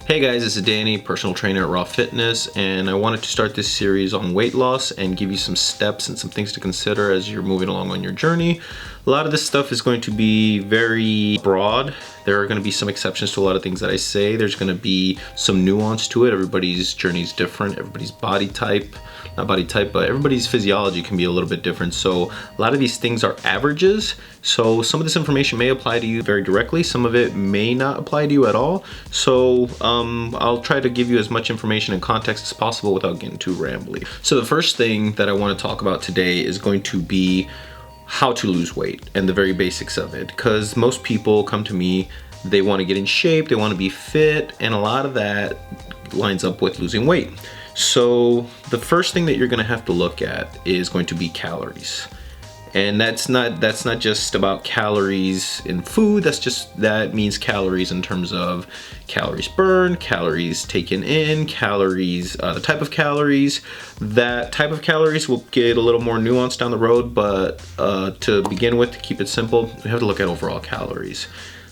Hey guys, this is Danny, personal trainer at Raw Fitness, and I wanted to start this series on weight loss and give you some steps and some things to consider as you're moving along on your journey. A lot of this stuff is going to be very broad. There are going to be some exceptions to a lot of things that I say. There's going to be some nuance to it. Everybody's journey is different. Everybody's body type, not body type, but everybody's physiology can be a little bit different. So a lot of these things are averages. So some of this information may apply to you very directly. Some of it may not apply to you at all. So I'll try to give you as much information and context as possible without getting too rambly. So the first thing that I want to talk about today is going to be how to lose weight and the very basics of it, because most people come to me, they want to get in shape, they want to be fit, and a lot of that lines up with losing weight. So the first thing that you're going to have to look at is going to be calories. And that's not just about calories in food. That means calories in terms of calories burned, calories taken in, calories, the type of calories. That type of calories will get a little more nuanced down the road, but to begin with, to keep it simple, we have to look at overall calories.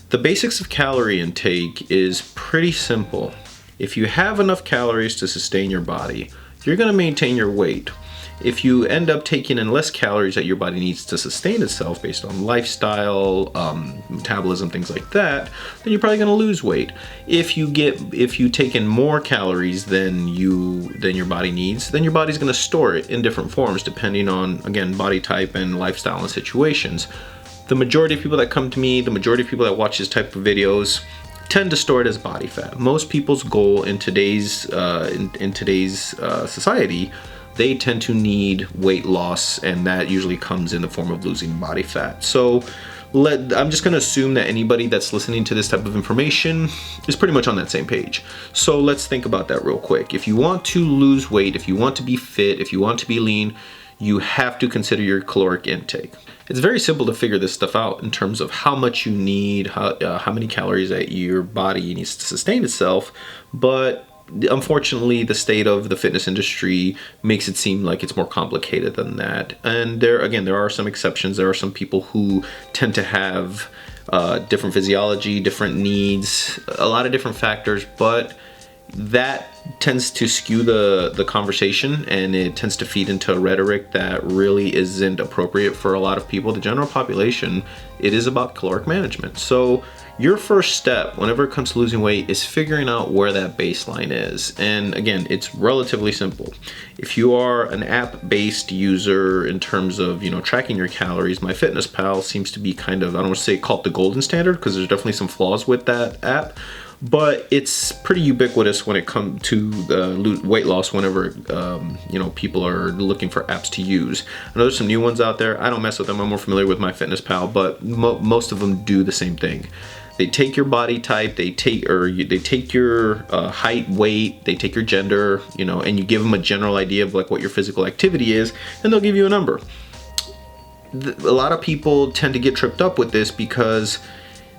The basics of calorie intake is pretty simple. If you have enough calories to sustain your body, you're going to maintain your weight. If you end up taking in less calories that your body needs to sustain itself based on lifestyle, metabolism, things like that, then you're probably going to lose weight. If you take in more calories than your body needs, then your body's going to store it in different forms depending on, again, body type and lifestyle and situations. The majority of people that come to me, the majority of people that watch this type of videos, tend to store it as body fat. Most people's goal in today's society, they tend to need weight loss, and that usually comes in the form of losing body fat. So I'm just going to assume that anybody that's listening to this type of information is pretty much on that same page. So let's think about that real quick. If you want to lose weight, if you want to be fit, if you want to be lean, you have to consider your caloric intake. It's very simple to figure this stuff out in terms of how much you need, how many calories that your body needs to sustain itself, but unfortunately, the state of the fitness industry makes it seem like it's more complicated than that. And there are some exceptions. There are some people who tend to have different physiology, different needs, a lot of different factors, but that tends to skew the conversation, and it tends to feed into a rhetoric that really isn't appropriate for a lot of people. The general population, it is about caloric management. So your first step whenever it comes to losing weight is figuring out where that baseline is. And again, it's relatively simple. If you are an app-based user in terms of, tracking your calories, MyFitnessPal seems to be kind of, I don't want to say called the golden standard, because there's definitely some flaws with that app, but it's pretty ubiquitous when it comes to weight loss whenever people are looking for apps to use. I know there's some new ones out there. I don't mess with them. I'm more familiar with MyFitnessPal, but most of them do the same thing. They take your body type, they take your height, weight, they take your gender, and you give them a general idea of like what your physical activity is, and they'll give you a number. A lot of people tend to get tripped up with this because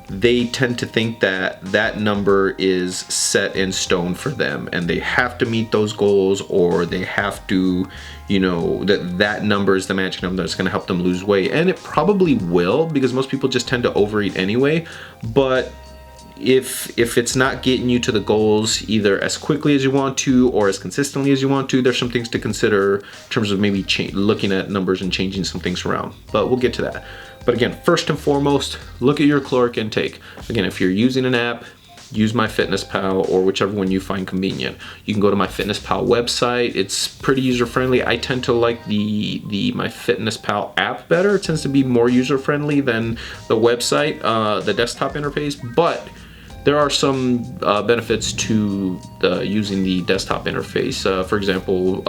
they tend to think that that number is set in stone for them, and they have to meet those goals, or they have to, that number is the magic number that's going to help them lose weight. And it probably will, because most people just tend to overeat anyway. But if it's not getting you to the goals either as quickly as you want to or as consistently as you want to, there's some things to consider in terms of maybe looking at numbers and changing some things around. But we'll get to that. But again, first and foremost, look at your caloric intake. Again, if you're using an app, use MyFitnessPal or whichever one you find convenient. You can go to MyFitnessPal website. It's pretty user-friendly. I tend to like the MyFitnessPal app better. It tends to be more user-friendly than the website, the desktop interface, but there are some benefits to using the desktop interface. For example,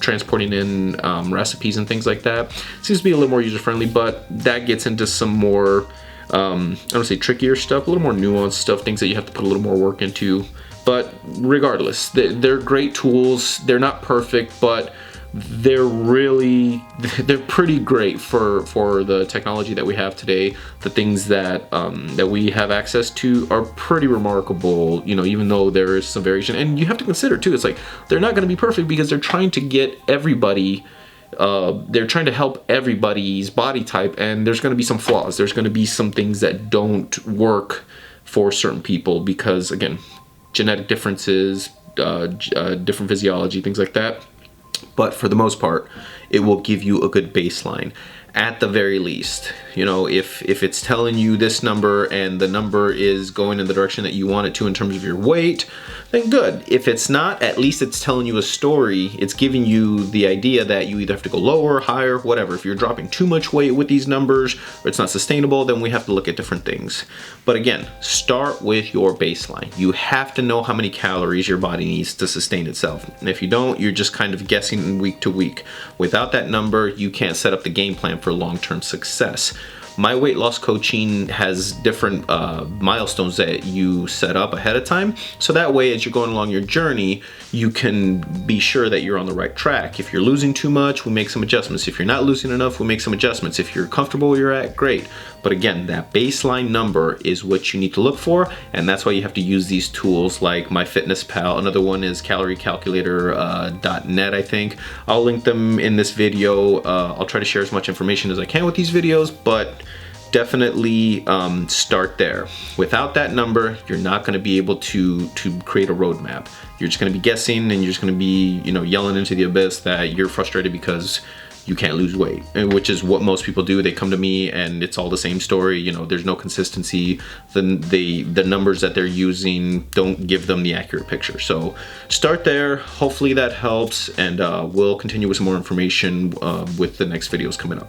transporting in recipes and things like that seems to be a little more user-friendly, but that gets into some more I don't say trickier stuff, a little more nuanced stuff, things that you have to put a little more work into. But regardless, they're great tools. They're not perfect, but they're pretty great for the technology that we have today. The things that we have access to are pretty remarkable, even though there is some variation. And you have to consider too, it's like they're not going to be perfect because they're trying to get everybody they're trying to help everybody's body type, and there's going to be some flaws. There's going to be some things that don't work for certain people because, again, genetic differences, different physiology, things like that. But for the most part, it will give you a good baseline. At the very least, you know, if it's telling you this number and the number is going in the direction that you want it to in terms of your weight, then good. If it's not, at least it's telling you a story. It's giving you the idea that you either have to go lower, higher, whatever. If you're dropping too much weight with these numbers or it's not sustainable, then we have to look at different things. But again, start with your baseline. You have to know how many calories your body needs to sustain itself. And if you don't, you're just kind of guessing week to week. Without that number, you can't set up the game plan for long-term success. My weight loss coaching has different milestones that you set up ahead of time. So that way, as you're going along your journey, you can be sure that you're on the right track. If you're losing too much, we make some adjustments. If you're not losing enough, we make some adjustments. If you're comfortable where you're at, great. But again, that baseline number is what you need to look for. And that's why you have to use these tools like MyFitnessPal. Another one is caloriecalculator.net, I think. I'll link them in this video. I'll try to share as much information as I can with these videos, but definitely start there. Without that number, you're not going to be able to create a roadmap. You're just going to be guessing, and you're just going to be, you know, yelling into the abyss that you're frustrated because you can't lose weight, which is what most people do. They come to me and it's all the same story. You know, there's no consistency. The numbers that they're using don't give them the accurate picture. So start there. Hopefully that helps, and we'll continue with some more information with the next videos coming up.